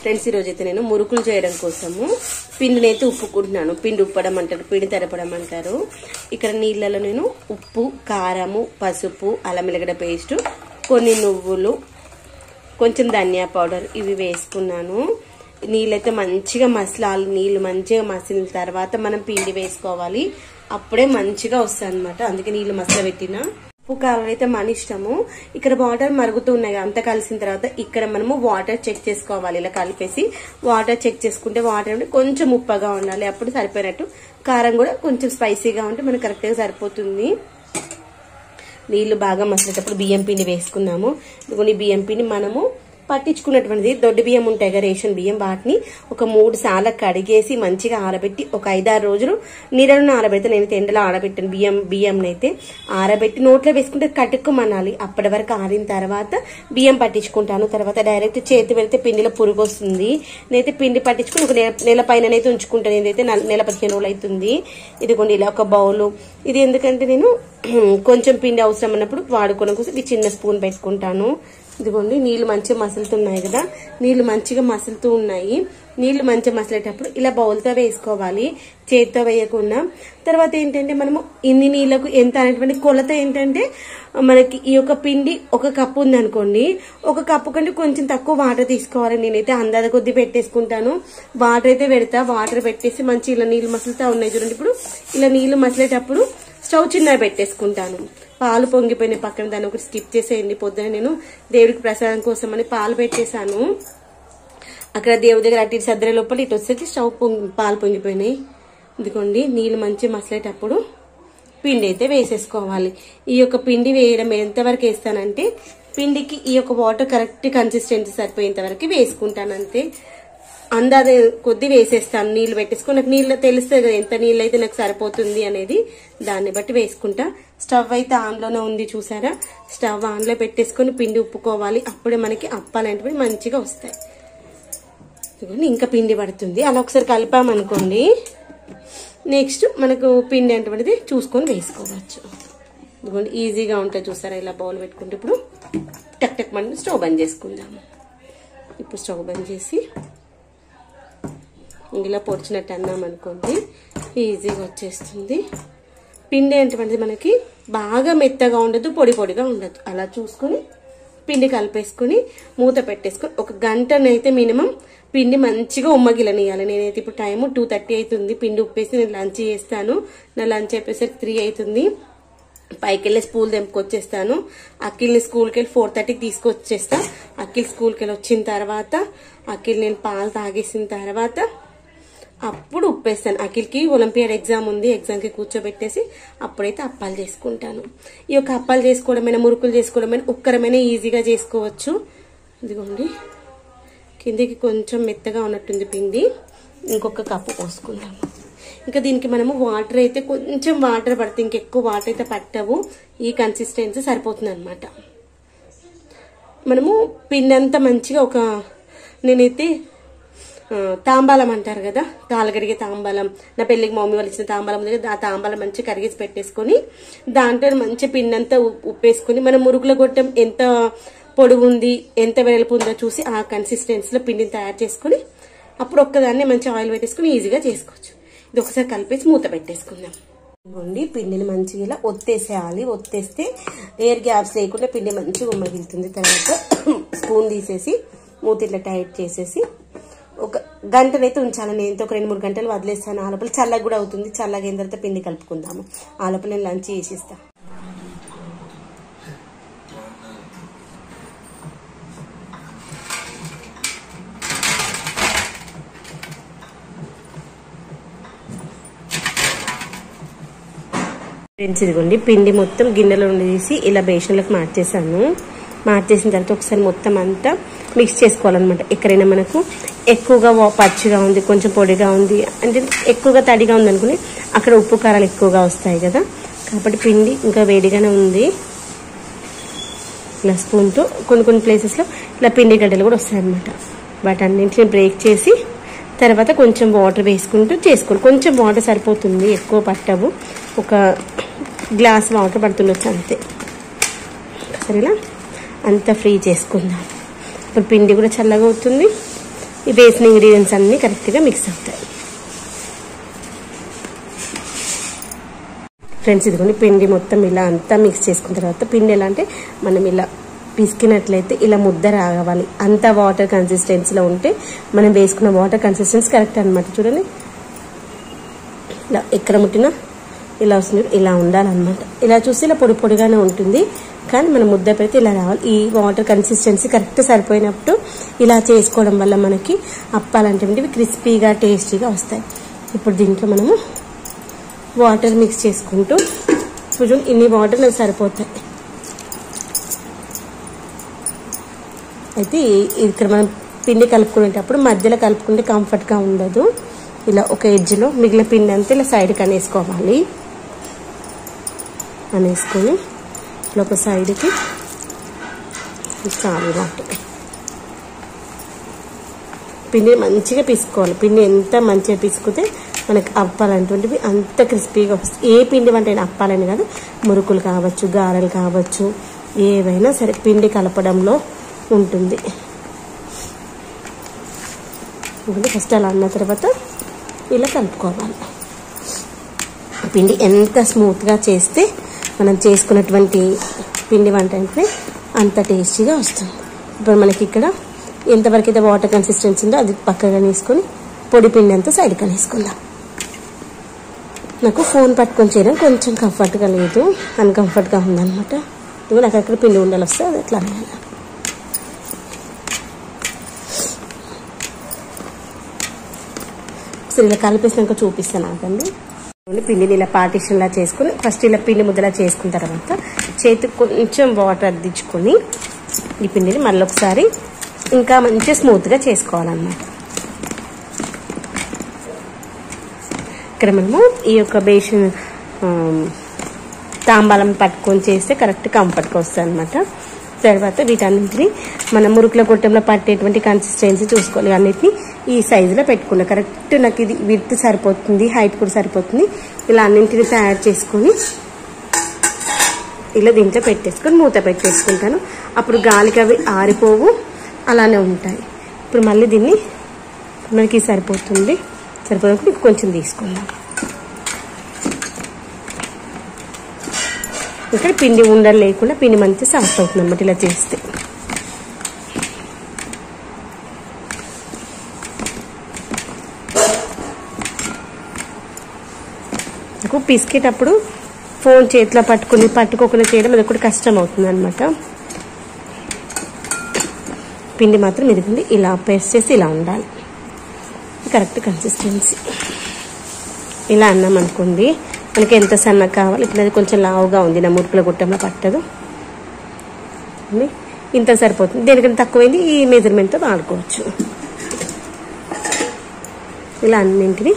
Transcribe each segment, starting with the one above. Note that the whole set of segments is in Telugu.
ఫ్రెండ్స్ ఈరోజు అయితే నేను మురుకులు చేయడం కోసము పిండినైతే ఉప్పుకుంటున్నాను. పిండి ఉప్పడం అంటారు, పిండి తెరపడం అంటారు. ఇక్కడ నీళ్ళలో నేను ఉప్పు, కారము, పసుపు, అల్లం వెల్లిగడ్డ పేస్ట్, కొన్ని నువ్వులు, కొంచెం ధనియా పౌడర్ ఇవి వేసుకున్నాను. నీళ్ళైతే మంచిగా మసలాలి. నీళ్ళు మంచిగా మసిలిన తర్వాత మనం పిండి వేసుకోవాలి. అప్పుడే మంచిగా వస్తుంది అనమాట. అందుకే నీళ్ళు మసల పెట్టిన. ఉప్పు కారం అయితే మన ఇష్టము. ఇక్కడ వాటర్ మరుగుతున్నాయి. అంతా కలిసిన తర్వాత ఇక్కడ మనము వాటర్ చెక్ చేసుకోవాలి. ఇలా కలిపేసి వాటర్ చెక్ చేసుకుంటే వాటర్ అంటే కొంచెం ఉప్పగా ఉండాలి, అప్పుడు సరిపోయినట్టు. కారం కూడా కొంచెం స్పైసీగా ఉంటే మనకు కరెక్ట్ గా సరిపోతుంది. నీళ్లు బాగా మసిలేటప్పుడు బియ్యం పిండి వేసుకున్నాము. ఇదిగోని బియ్యం పిండి మనము పట్టించుకున్నటువంటిది దొడ్డు బియ్యం ఉంటాయి కదా, రేషన్ బియ్యం, వాటిని ఒక 3 సార్లు కడిగేసి మంచిగా ఆరబెట్టి ఒక 5-6 రోజులు నీళ్ళను ఆరబెడితే నేను ఎండలో ఆరబెట్టాను. బియ్యం అయితే ఆరబెట్టి నోట్లో వేసుకుంటే కట్టుకుమనాలి. అప్పటి వరకు ఆరిన తర్వాత బియ్యం పట్టించుకుంటాను. తర్వాత డైరెక్ట్ చేతి పెడితే పిండిలో పురుగు వస్తుంది. నేనైతే పిండి పట్టించుకుని ఒక నెల పైననైతే ఉంచుకుంటాను. ఏదైతే నెల 15 రోజులు అవుతుంది. ఇదిగోండి ఇలా ఒక బౌలు. ఇది ఎందుకంటే నేను కొంచెం పిండి అవసరం అన్నప్పుడు వాడుకోవడం కోసం ఈ చిన్న స్పూన్ పెట్టుకుంటాను. ఇదిగోండి నీళ్లు మంచిగా మసులుతున్నాయి కదా, నీళ్లు మంచిగా మసులుతూ ఉన్నాయి. నీళ్లు మంచిగా మసలేటప్పుడు ఇలా బౌల్తో వేసుకోవాలి, చేతితో వేయకుండా. తర్వాత ఏంటంటే మనము ఇన్ని నీళ్లకు ఎంత అనేటువంటి కొలత ఏంటంటే, మనకి ఈ యొక్క పిండి 1 కప్పు ఉంది అనుకోండి, 1 కప్పు కంటే కొంచెం తక్కువ వాటర్ తీసుకోవాలి. నేనైతే అందాజ కొద్ది పెట్టేసుకుంటాను. వాటర్ అయితే పెడతా. వాటర్ పెట్టేసి మంచి ఇలా నీళ్లు మసులుతా ఉన్నాయి చూడండి. ఇప్పుడు ఇలా నీళ్లు మసిలేటప్పుడు స్టవ్ చిన్నగా పెట్టేసుకుంటాను. పాలు పొంగిపోయిన పక్కన దాన్ని ఒకటి స్కిప్ చేసేయండి. పొద్దున నేను దేవుడికి ప్రసాదం కోసం అని పాలు పెట్టేశాను. అక్కడ దేవుడి దగ్గర అటు సద్దర లోపల ఇటు వచ్చేసి పాలు పొంగిపోయినాయి. ఇదిగోండి నీళ్ళు మంచి మసలేటప్పుడు పిండి అయితే వేసేసుకోవాలి. ఈ యొక్క పిండి వేయడం ఎంతవరకు వేస్తానంటే, పిండికి ఈ యొక్క వాటర్ కరెక్ట్ కన్సిస్టెన్సీ సరిపోయేంత వరకు వేసుకుంటాను. అంతే, అందాజ కొద్ది వేసేస్తాను. నీళ్లు పెట్టేసుకుని నాకు నీళ్ళు తెలుస్తుంది కదా ఎంత నీళ్ళు అయితే నాకు సరిపోతుంది అనేది, దాన్ని బట్టి వేసుకుంటా. స్టవ్ అయితే ఆన్లోనే ఉంది చూసారా. స్టవ్ ఆన్లో పెట్టేసుకుని పిండి ఉప్పుకోవాలి. అప్పుడే మనకి అప్పాలంటే మంచిగా వస్తాయి. ఇంకా పిండి పడుతుంది. అలా ఒకసారి కలిపామనుకోండి, నెక్స్ట్ మనకు పిండి అటువంటిది చూసుకొని వేసుకోవచ్చు. ఇదిగోండి ఈజీగా ఉంటుంది చూసారా. ఇలా బౌల్ పెట్టుకుంటే ఇప్పుడు టక్ టక్ మనం స్టవ్ బంద్ చేసుకుందాము. ఇప్పుడు స్టవ్ బంద్ చేసి ఇలా పొడిచినట్టు అన్నాం అనుకోండి, ఈజీగా వచ్చేస్తుంది. పిండి అటువంటిది మనకి బాగా మెత్తగా ఉండదు, పొడి పొడిగా ఉండదు. అలా చూసుకొని పిండి కలిపేసుకుని మూత పెట్టేసుకొని 1 గంటనైతే మినిమం పిండి మంచిగా ఉమ్మగిలనియాలి. నేనైతే ఇప్పుడు టైం 2:30 అవుతుంది. పిండి ఉప్పేసి నేను లంచ్ చేస్తాను. నా లంచ్ అయిపోయేసరికి 3 అవుతుంది. పైకి వెళ్ళి స్కూల్ తెంపుకొచ్చేస్తాను. అఖిల్ని స్కూల్కి వెళ్ళి 4:30కి తీసుకొచ్చేస్తా. అఖిల్ స్కూల్కి వెళ్ళి వచ్చిన తర్వాత అఖిల్ నేను పాలు తాగేసిన తర్వాత అప్పుడు ఉప్పేస్తాను. అఖిల్కి ఒలింపియాడ్ ఎగ్జామ్ ఉంది, ఎగ్జామ్కి కూర్చోబెట్టేసి అప్పుడైతే అప్పాలు చేసుకుంటాను. ఈ యొక్క అప్పాలు చేసుకోవడమైనా మురుకులు చేసుకోవడమైనా ఉక్కరమైనా ఈజీగా చేసుకోవచ్చు. ఇదిగోండి కిందికి కొంచెం మెత్తగా ఉన్నట్టుంది పిండి. ఇంకొక కప్పు పోసుకుంటాము. ఇంకా దీనికి మనము వాటర్ అయితే కొంచెం వాటర్ పడితే, ఇంకెక్కువ వాటర్ అయితే పట్టవు. ఈ కన్సిస్టెన్సీ సరిపోతుంది అనమాట. మనము పిండి అంతా మంచిగా నేనైతే తాంబాలం అంటారు కదా, కాలు కడిగే తాంబాలం, నా పెళ్లికి మమ్మీ వాళ్ళు ఇచ్చిన తాంబాలం ఉంది కదా, ఆ తాంబాలం మంచిగా కడిగేసి పెట్టేసుకొని దాంట్లో మంచి పిండి అంతా ఉప్పేసుకొని మనం మురుగుల గొట్టం ఎంత పొడుగు ఉంది ఎంత వెడల్పు ఉందో చూసి ఆ కన్సిస్టెన్సీలో పిండిని తయారు చేసుకుని అప్పుడు ఒక్కదాన్ని మంచి ఆయిల్ పెట్టేసుకుని ఈజీగా చేసుకోవచ్చు. ఇది ఒకసారి కలిపేసి మూత పెట్టేసుకుందాం. ఇదిగోండి పిండిని మంచిగా ఇలా ఒత్తేసేయాలి. ఒత్తేస్తే ఎయిర్ గ్యాప్స్ లేకుండా పిండి మంచిగా ఉమ్మగిలుతుంది. తర్వాత స్పూన్ తీసేసి మూత ఇట్లా టైట్ చేసేసి 1 గంటనైతే ఉంచాలి. నేను ఒక 2-3 గంటలు వదిలేస్తాను. ఆ లోపల చల్లగా కూడా అవుతుంది. చల్లగా అయిన తర్వాత పిండి కలుపుకుందాము. ఆ లోపల నేను లంచ్ చేసిస్తా. ఫ్రెండ్స్ ఇదిగోండి పిండి మొత్తం గిన్నెలో తీసి ఇలా బేషన్లోకి మార్చేసాను. మార్చేసిన తర్వాత ఒకసారి మొత్తం అంతా మిక్స్ చేసుకోవాలన్నమాట. ఎక్కడైనా మనకు ఎక్కువగా పచ్చిగా ఉంది, కొంచెం పొడిగా ఉంది అంటే ఎక్కువగా తడిగా ఉంది అనుకుని అక్కడ ఉప్పు కారాలు ఎక్కువగా వస్తాయి కదా, కాబట్టి పిండి ఇంకా వేడిగానే ఉంది. ఇలా స్పూన్తో కొన్ని ప్లేసెస్లో ఇలా పిండి గడ్డలు కూడా వస్తాయన్నమాట. వాటన్నింటిని బ్రేక్ చేసి తర్వాత కొంచెం వాటర్ వేసుకుంటూ చేసుకోవాలి. కొంచెం వాటర్ సరిపోతుంది, ఎక్కువ పట్టవు. 1 గ్లాస్ వాటర్ పడుతుండొచ్చు అంతే. సరేనా, అంతా ఫ్రీ చేసుకుందాం. ఇప్పుడు పిండి కూడా చల్లగా అవుతుంది. ఈ వేసిన ఇంగ్రీడియంట్స్ అన్నీ కరెక్ట్గా మిక్స్ అవుతాయి. ఫ్రెండ్స్ ఇదిగోండి పిండి మొత్తం ఇలా అంతా మిక్స్ చేసుకున్న తర్వాత పిండి ఎలా అంటే మనం ఇలా పిసికినట్లయితే ఇలా ముద్ద రావాలి. అంత వాటర్ కన్సిస్టెన్సీలో ఉంటే మనం వేసుకున్న వాటర్ కన్సిస్టెన్సీ కరెక్ట్ అనమాట. చూడండి ఇలా ఎక్కడ ముట్టినా ఇలా వస్తుంది, ఇలా ఉండాలన్నమాట. ఇలా చూస్తే ఇలా పొడి పొడిగానే ఉంటుంది, కానీ మనం ముద్ద పెడితే ఇలా రావాలి. ఈ వాటర్ కన్సిస్టెన్సీ కరెక్ట్ సరిపోయినప్పుడు ఇలా చేసుకోవడం వల్ల మనకి అప్పాలంటే క్రిస్పీగా టేస్టీగా వస్తాయి. ఇప్పుడు దీంట్లో మనము వాటర్ మిక్స్ చేసుకుంటూ చూడండి ఇన్ని వాటర్ నాకు సరిపోతాయి. అయితే ఇక్కడ మనం పిండి కలుపుకునేటప్పుడు మధ్యలో కలుపుకుంటే కంఫర్ట్గా ఉండదు. ఇలా ఒక ఎడ్జ్లో మిగిలిన పిండి అంతా ఇలా సైడ్కి అనేసుకోవాలి. అనేసుకొని ఇలా ఒక సైడ్కి చాలు వాటర్ పిండి మంచిగా పిసుకోవాలి. పిండి ఎంత మంచిగా పిసుకుతే మనకి అప్పాలంటువంటివి అంత క్రిస్పీగా వస్తాయి. ఏ పిండి వంట అయినా అప్పాలని కాదు, మురుకులు కావచ్చు, గారెలు కావచ్చు, ఏవైనా సరే పిండి కలపడంలో ఉంటుంది. ఫస్ట్ అలా అన్న తర్వాత ఇలా కలుపుకోవాలి. పిండి ఎంత స్మూత్గా చేస్తే మనం చేసుకున్నటువంటి పిండి వంట అంటే అంత టేస్టీగా వస్తుంది. ఇప్పుడు మనకి ఇక్కడ ఎంతవరకు అయితే వాటర్ కన్సిస్టెన్సీ ఉందో అది పక్కగా తీసుకొని పొడి పిండి అంతా సైడ్కి అనేసుకుందాం. నాకు ఫోన్ పట్టుకొని చేయడం కొంచెం కంఫర్ట్గా లేదు, అన్కంఫర్ట్గా ఉందన్నమాట. ఇదిగో నాకు అక్కడ పిండి ఉండలు వస్తే అది ఎట్లా అనాలి. సరే ఇలా కలిపేసినాక చూపిస్తాను ఆగండి. పిండిని ఇలా పార్టీషన్లా చేసుకుని ఫస్ట్ ఇలా పిండి ముద్దలా చేసుకున్న తర్వాత చేతికి కొంచెం వాటర్ అద్దించుకొని ఈ పిండిని మళ్ళీ ఒకసారి ఇంకా మంచిగా స్మూత్గా చేసుకోవాలన్నమాట. ఇక్కడ మనము ఈ యొక్క బేషన్ తాంబాలం పట్టుకొని చేస్తే కరెక్ట్ కంఫర్ట్గా వస్తుంది అనమాట. తర్వాత వీటన్నింటినీ మన మురుకుల గొట్టంలో పట్టేటువంటి కన్సిస్టెన్సీ చూసుకోవాలి. అన్నిటిని ఈ సైజులో పెట్టుకున్నా కరెక్ట్ నాకు ఇది విడ్త్ సరిపోతుంది, హైట్ కూడా సరిపోతుంది. ఇలా అన్నింటినీ తయారు చేసుకొని ఇలా దీంట్లో పెట్టేసుకొని మూత పెట్టేసుకుంటాను. అప్పుడు గాలికి అవి ఆరిపోవు, అలానే ఉంటాయి. ఇప్పుడు మళ్ళీ దీన్ని మనకి సరిపోతుంది, సరిపోయినప్పుడు కొంచెం తీసుకుందాం. ఇక్కడ పిండి ఉండలు లేకుండా పిండి మంచిగా సాఫ్ట్ అవుతుంది అన్నమాట ఇలా చేస్తే. నాకు పిసికేటప్పుడు ఫోన్ చేతిలో పట్టుకోకుండా చేయడం అది కూడా కష్టం అవుతుంది అనమాట. పిండి మాత్రం ఇదిగుంది ఇలా పేస్ట్ చేసి ఇలా ఉండాలి, కరెక్ట్ కన్సిస్టెన్సీ. ఇలా అన్నాం అనుకోండి మనకి ఎంత సన్నగా కావాలి. ఇప్పుడు అది కొంచెం లావుగా ఉంది, నా మురుకుల గుట్టంలో పట్టదు, ఇంత సరిపోతుంది. దేనికంటే తక్కువైంది ఈ మెజర్మెంట్తో వాడుకోవచ్చు. ఇలా అన్నింటినీ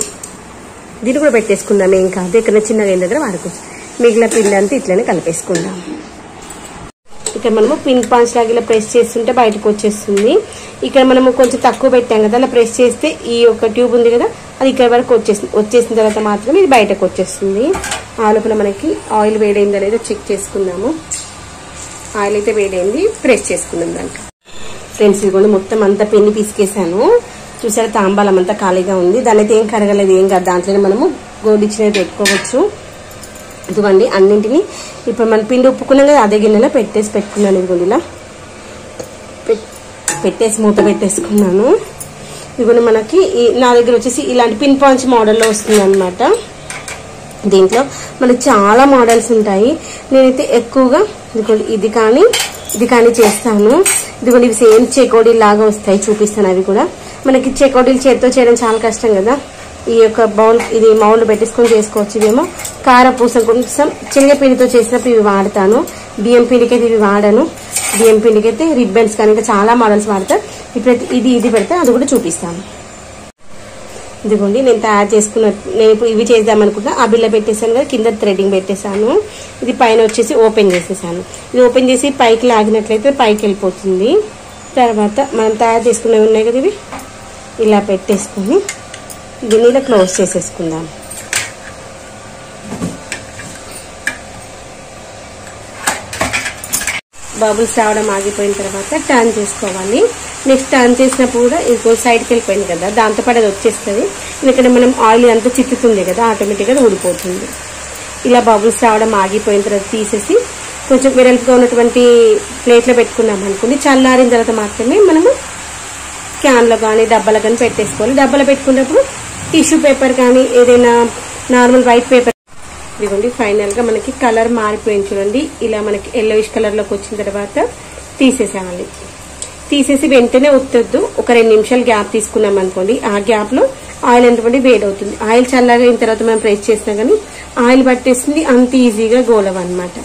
దీన్ని కూడా పెట్టేసుకుందాం, ఏం కాదు. ఇక్కడ చిన్నగా అయిన దగ్గర వాడుకోవచ్చు. మిగిలిన పిండి అంతా ఇట్లనే కలిపేసుకుందాం. ఇక్కడ మనము పిన్ పాంచ్ లాగా ఇలా ప్రెస్ చేస్తుంటే బయటకు వచ్చేస్తుంది. ఇక్కడ మనము కొంచెం తక్కువ పెట్టాం కదా, అలా ప్రెస్ చేస్తే ఈ యొక్క ట్యూబ్ ఉంది కదా అది ఇక్కడ వరకు వచ్చేసిన తర్వాత మాత్రమే ఇది బయటకు వచ్చేస్తుంది. ఆ లోపల మనకి ఆయిల్ వేడైందో లేదో చెక్ చేసుకుందాము. ఆయిల్ అయితే వేడైంది, ప్రెస్ చేసుకుందాం దాంట్లో. ఫ్రెండ్స్ ఇదిగోండి మొత్తం అంతా పిండి పిసికేసాను. చూసారా తాంబాలం అంతా ఖాళీగా ఉంది, దాని అయితే ఏం కరగలేదు, ఏం కాదు. దాంట్లోనే మనము గోడిచ్చినవి పెట్టుకోవచ్చు. ఇదిగోండి అన్నింటినీ ఇప్పుడు మనం పిండి ఉప్పుకున్నాం కదా అదే గిన్నెలో పెట్టుకున్నాను. ఇదిగోండి ఇలా పెట్టేసి మూత పెట్టేసుకున్నాను. ఇదిగోండి మనకి నా దగ్గర వచ్చేసి ఇలాంటి పిన్ పాంచ్ మోడల్లో వస్తుంది అనమాట. దీంట్లో మనకి చాలా మోడల్స్ ఉంటాయి. నేనైతే ఎక్కువగా ఇదిగోండి ఇది కానీ చేస్తాను. ఇదిగోండి ఇవి సేమ్ చెకోడీలు లాగా వస్తాయి, చూపిస్తాను. అవి కూడా మనకి చెకోడీలు చేతితో చేయడం చాలా కష్టం కదా. ఈ యొక్క బౌల్ ఇది మౌల్డ్ పెట్టేసుకొని చేసుకోవచ్చు. ఇవేమో కారపూస కొంచెం శనగపిండితో చేసినప్పుడు ఇవి వాడతాను. బియ్యం పిండికి అయితే ఇవి వాడను. బియ్యం పిండికి అయితే రిబ్బన్స్ కానీ ఇంకా చాలా మోడల్స్ వాడతాను. ఇప్పుడైతే ఇది పెడితే అది కూడా చూపిస్తాను. ఇదిగోండి నేను తయారు చేసుకున్న నేను ఇప్పుడు ఇవి చేద్దామనుకుంటా. ఆ బిల్ల పెట్టేసాను కదా, కింద థ్రెడ్డింగ్ పెట్టేశాను. ఇది పైన వచ్చేసి ఓపెన్ చేసేసాను. ఇది ఓపెన్ చేసి పైకి లాగినట్లయితే పైకి వెళ్ళిపోతుంది. తర్వాత మనం తయారు చేసుకున్నవి ఉన్నాయి కదా ఇవి ఇలా పెట్టేసుకుని దీన్ని ఇలా క్లోజ్ చేసేసుకుందాం. బబుల్స్ రావడం ఆగిపోయిన తర్వాత టర్న్ చేసుకోవాలి. నెక్స్ట్ టర్న్ చేసినప్పుడు కూడా ఇది సైడ్కి వెళ్ళిపోయింది కదా, దాంతోపాటు అది వచ్చేస్తుంది. ఎందుకంటే మనం ఆయిల్ అంతా చిత్తుతుంది కదా, ఆటోమేటిక్గా ఊడిపోతుంది. ఇలా బబుల్స్ రావడం ఆగిపోయిన తర్వాత తీసేసి కొంచెం వెడల్పుగా ఉన్నటువంటి ప్లేట్లో పెట్టుకున్నాం అనుకోండి. చల్లారిన తర్వాత మాత్రమే మనము క్యాన్లో కానీ డబ్బాలో కానీ పెట్టేసుకోవాలి. డబ్బాలో పెట్టుకున్నప్పుడు టిష్యూ పేపర్ కానీ ఏదైనా నార్మల్ వైట్ పేపర్. ఇదిగోండి ఫైనల్ గా మనకి కలర్ మారిపోయింది చూడండి. ఇలా మనకి ఎల్లోయిష్ కలర్ లోకి వచ్చిన తర్వాత తీసేసేయాలి. తీసేసి వెంటనే ఒత్తొద్దు. ఒక 2 నిమిషాలు గ్యాప్ తీసుకున్నాం అనుకోండి. ఆ గ్యాప్ లో ఆయిల్ ఎంతమంది వేడవుతుంది. ఆయిల్ చల్లగా అయిన తర్వాత మనం ప్రెస్ చేసినా కానీ ఆయిల్ పట్టేస్తుంది. అంత ఈజీగా గోలవన్నమాట.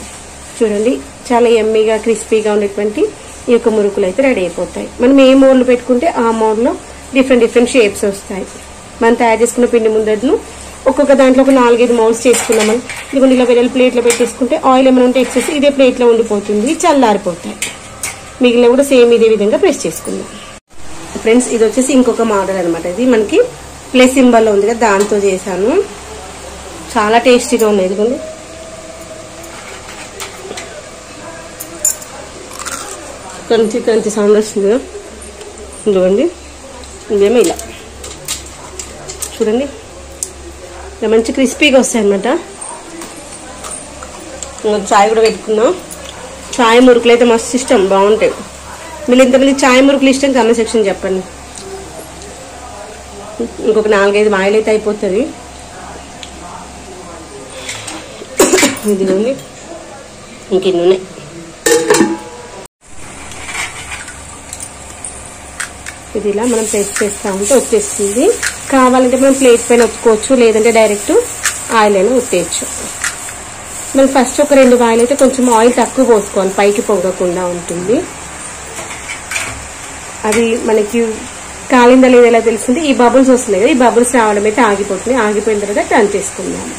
చూడండి చాలా ఎమ్మీగా క్రిస్పీగా ఉండేటువంటి ఈ యొక్క మురుకులు అయితే రెడీ అయిపోతాయి. మనం ఏ మోడ్లో పెట్టుకుంటే ఆ మోడ్లో డిఫరెంట్ షేప్స్ వస్తాయి. మనం తయారు చేసుకున్న పిండి ముందడును ఒక్కొక్క దాంట్లో ఒక 4-5 మౌల్స్ చేసుకున్నామని ఇదిగోండి ఇలా వెడల్పు ప్లేట్లో పెట్టేసుకుంటే ఆయిల్ ఏమైనా ఉంటే ఎక్సెస్ ఇదే ప్లేట్లో ఉండిపోతుంది, చల్లారిపోతాయి. మిగిలిన కూడా సేమ్ ఇదే విధంగా ప్రెస్ చేసుకుందాం. ఫ్రెండ్స్ ఇది వచ్చేసి ఇంకొక మోడల్ అనమాట. ఇది మనకి ప్లస్ సింబల్ ఉంది కదా, దాంతో చేశాను. చాలా టేస్టీగా ఉన్నాయి. ఇదిగోండి కంచి సౌండ్ వస్తుంది కదా, ఇదిగోండి ఇదేమో ఇలా చూడండి ఇలా మంచి క్రిస్పీగా వస్తాయి అనమాట. చాయ్ కూడా పెట్టుకున్నాం. చాయ్ మురుకులు అయితే మస్తు ఇష్టం, బాగుంటాయి. మీరు ఇంతమంది చాయ్ మురుకులు ఇష్టం కామెంట్ సెక్షన్ చెప్పండి. ఇంకొక 4-5 ఆయిల్ అయితే అయిపోతుంది. ఇదిగోండి ఇంకెన్ని ఉన్నాయి. ఇది ఇలా మనం ప్రెస్ చేస్తా ఉంటే వచ్చేస్తుంది. కావాలంటే మనం ప్లేట్ పైన ఒత్తుకోవచ్చు, లేదంటే డైరెక్ట్ ఆయిల్ అయినా ఉట్టేయచ్చు. మనం ఫస్ట్ ఒక 2 ఆయిల్ అయితే కొంచెం ఆయిల్ తక్కువ పోసుకోవాలి, పైకి పొగకుండా ఉంటుంది. అది మనకి కాలిందా లేదా ఎలా తెలుస్తుంది, ఈ బబుల్స్ వస్తున్నాయి కదా, ఈ బబుల్స్ రావడం అయితే ఆగిపోతుంది. ఆగిపోయిన తర్వాత టర్న్ చేసుకుందాం.